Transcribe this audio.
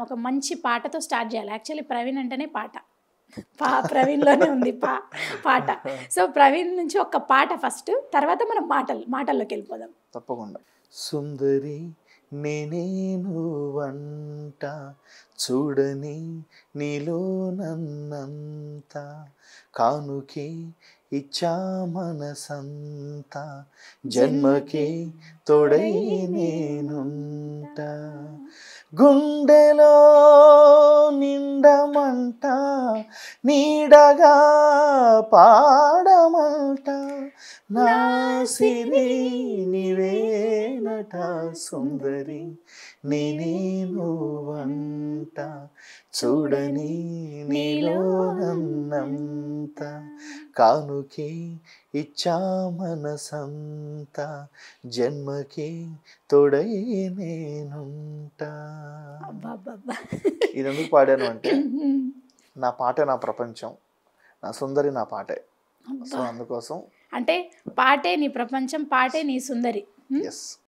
ఒక మంచి పాటతో స్టార్ట్ చేయాలి. యాక్చువల్లీ ప్రవీణ్ అంటేనే పాట. ప్రవీణ్‌లోనే ఉంది పాట. సో, ప్రవీణ్ నుంచి ఒక పాట ఫస్ట్, తర్వాత మనం మాటల్లోకెళ్ళిపోదాం. తప్పకుండా. సుందరి నేనే నువ్వంట, చూడని నీలో నన్నంతా, కానుకే ఇచ్చా మనసంతా, జన్మకే తోడై నేనుంటా, గుండెలో నిండమంట, నీడగా పాడమంట, నా సిరి నీవేనట, సుందరి నేనే నువ్వంట, చూడని నీలో నన్నంత, కానుకే ఇచ్చా మనసంతా, జన్మకే తోడై నేనుంటా. ఇది ఎందుకు పాడాను అంటే, నా పాట నా ప్రపంచం, నా సుందరి నా పాటే. సో అందుకోసం అంటే పాటే నీ ప్రపంచం, పాటే నీ సుందరి. ఎస్.